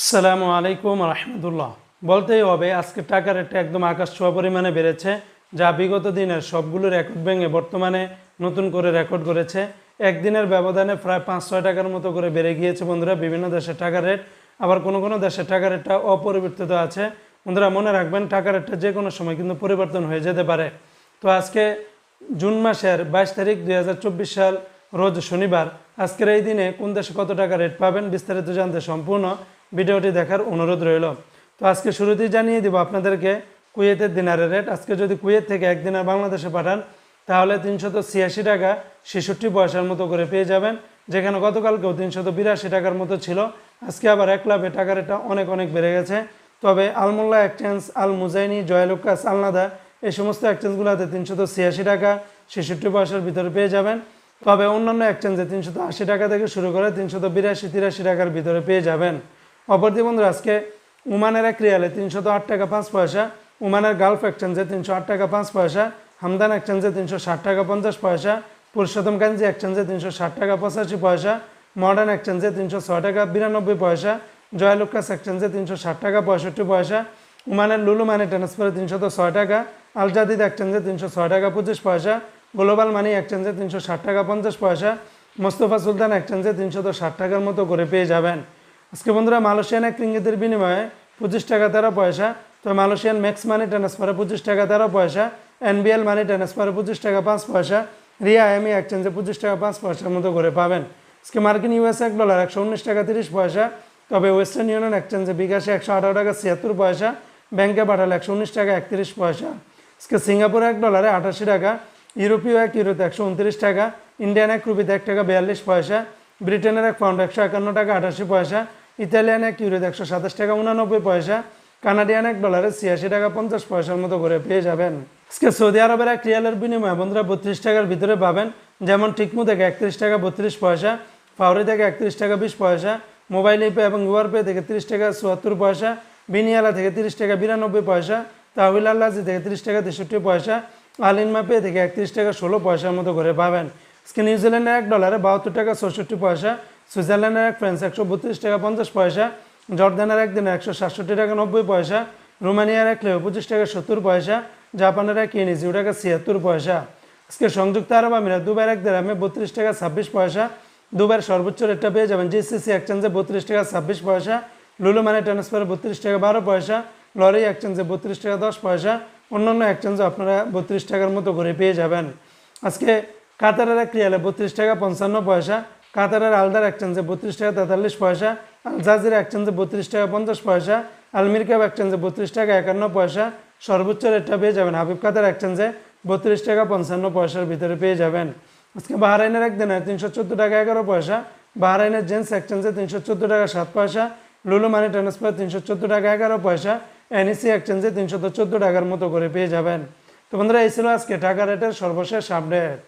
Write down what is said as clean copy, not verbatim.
আসসালামু আলাইকুম রহমতুল্লাহ। বলতেই হবে আজকে টাকার রেটটা একদম আকাশ ছোঁয়া পরিমাণে বেড়েছে, যা বিগত দিনের সবগুলো রেকর্ড ভেঙে বর্তমানে নতুন করে রেকর্ড করেছে। একদিনের ব্যবধানে প্রায় 5-6 টাকার মতো করে বেড়ে গিয়েছে বন্ধুরা বিভিন্ন দেশের টাকার রেট। আবার কোনো কোনো দেশের টাকার রেটটা অপরিবর্তিত আছে। বন্ধুরা মনে রাখবেন টাকার রেটটা যে কোনো সময় কিন্তু পরিবর্তন হয়ে যেতে পারে। তো আজকে জুন মাসের 22 তারিখ 2024 সাল রোজ শনিবার। আজকের এই দিনে কোন দেশে কত টাকা রেট পাবেন বিস্তারিত জানতে সম্পূর্ণ ভিডিওটি দেখার অনুরোধ রইল। তো আজকে শুরুতেই জানিয়ে দিব আপনাদেরকে কুয়েতের দিনারের রেট। আজকে যদি কুয়েত থেকে এক দিনার বাংলাদেশে পাঠান তাহলে 386 টাকা 66 পয়সার মতো করে পেয়ে যাবেন, যেখানে গতকালকেও 382 টাকার মতো ছিল। আজকে আবার এক লাভে টাকার রেটটা অনেক অনেক বেড়ে গেছে। তবে আলমোল্লা এক্সচেঞ্জ, আল মুজাইনি, জয়লুকাস, আলনাদা এই সমস্ত এক্সচেঞ্জগুলোতে 386 টাকা 66 পয়সার ভিতরে পেয়ে যাবেন। তবে অন্যান্য এক্সচেঞ্জে 380 টাকা থেকে শুরু করে 382-83 টাকার ভিতরে পেয়ে যাবেন। অপরদি বন্ধুরা আজকে ওমানের এক রিয়ালে 308 টাকা 5 পয়সা, ওমানের গালফ এক্সচেঞ্জে 308 টাকা 5 পয়সা, হামদান এক্সচেঞ্জে 360 টাকা 50 পয়সা, পুরুষোত্তম কাঞ্জি এক্সচেঞ্জে 360 টাকা 85 পয়সা, মডার্ন এক্সচেঞ্জে 306 টাকা 92 পয়সা, জয়লুকাস এক্সচেঞ্জে 360 টাকা 65 পয়সা, ওমানের লুলু মানি ট্রান্সফারে 306 টাকা, আল জাদিদ এক্সচেঞ্জে 306 টাকা 25 পয়সা, গ্লোবাল মানি এক্সচেঞ্জে 360 টাকা 50 পয়সা, মোস্তফা সুলতান এক্সচেঞ্জে 360 টাকার মতো করে পেয়ে যাবেন। আজকে বন্ধুরা মালয়েশিয়ান এক রিঙ্গিতের বিনিময়ে 25 টাকা 13 পয়সা, তো মালয়েশিয়ান ম্যাক্স মানি ট্রান্সফারে 25 টাকা 13 পয়সা, এনবিএল মানি ট্রান্সফারে 25 টাকা 5 পয়সা, রিয়া এমই এক্সচেঞ্জে 25 টাকা 5 পয়সার মতো করে পাবেন। আজকে মার্কিন ইউএস $1 119 টাকা 30 পয়সা, তবে ওয়েস্টার্ন ইউনিয়ন এক্সচেঞ্জে বিকাশে 118 টাকা 76 পয়সা, ব্যাংকে পাঠালে 119 টাকা 31 পয়সা। আজকে সিঙ্গাপুরে $1 88 টাকা, ইউরোপীয় এক ইউরোতে 129 টাকা, ইন্ডিয়ান এক রুপিতে 1 টাকা 42 পয়সা, ব্রিটেনের এক পাউন্ড 151 টাকা 88 পয়সা, ইতালিয়ান এক ইউরোতে 127 টাকা 89 পয়সা, কানাডিয়ান $1 86 টাকা 50 পয়সার মতো করে পেয়ে যাবেন। আজকে সৌদি আরবের এক রিয়ালের বিনিময়ে বন্ধুরা 32 টাকার ভিতরে পাবেন, যেমন টিকমু থেকে 31 টাকা 32 পয়সা, ফাউরি থেকে 31 টাকা 20 পয়সা, মোবাইল পে এবং গুগল পে থেকে 30 টাকা 74 পয়সা, বিনিয়ালা থেকে 30 টাকা 92 পয়সা, তাহবিল আল্লাজি থেকে 30 টাকা 63 পয়সা, আলিনমা পে থেকে 31 টাকা 16 পয়সার মতো করে পাবেন। আজকে নিউজিল্যান্ডের $1 72 টাকা 64 পয়সা, সুইজারল্যান্ডের এক ফ্রান্স 132 টাকা 50 পয়সা, জর্দানের একদিনে 167 টাকা 90 পয়সা, রোমানিয়ার এক লেও 25 টাকা 70 পয়সা, জাপানের এক ইয়েন 0 টাকা 76 পয়সা। আজকে সংযুক্ত আরব আমিরাত দুবাইয়ের এক দিরহামে 32 টাকা 26 পয়সা, দুবাইয়ের সর্বোচ্চ রেটটা পেয়ে যাবেন জিসিসি এক্সচেঞ্জে 32 টাকা 26 পয়সা, লুলু মানি ট্রান্সফারে 32 টাকা 12 পয়সা, লরি এক্সচেঞ্জে 32 টাকা 10 পয়সা, অন্যান্য এক্সচেঞ্জে আপনারা 32 টাকার মতো করে পেয়ে যাবেন। আজকে কাতারের এক রিয়ালে 32 টাকা 55 পয়সা, কাতারের আলদার এক্সচেঞ্জে 32 টাকা 43 পয়সা, আল জাজিরা এক্সচেঞ্জে 32 টাকা 50 পয়সা, আলমিরকাব এক্সচেঞ্জে 32 টাকা 51 পয়সা, সর্বোচ্চ রেটটা পেয়ে যাবেন হাবিব কাতার এক্সচেঞ্জে 32 টাকা 55 পয়সার ভিতরে পেয়ে যাবেন। আজকে বাহরাইনের একদিনে 314 টাকা 11 পয়সা, বাহরাইনের জেন্টস এক্সচেঞ্জে 314 টাকা 7 পয়সা, লুলু মানি ট্রান্সফার 314 টাকা 11 পয়সা, এনইসি এক্সচেঞ্জে 314 টাকার মতো করে পেয়ে যাবেন। তো বন্ধুরা এই ছিল আজকে টাকা রেটের সর্বশেষ আপডেট।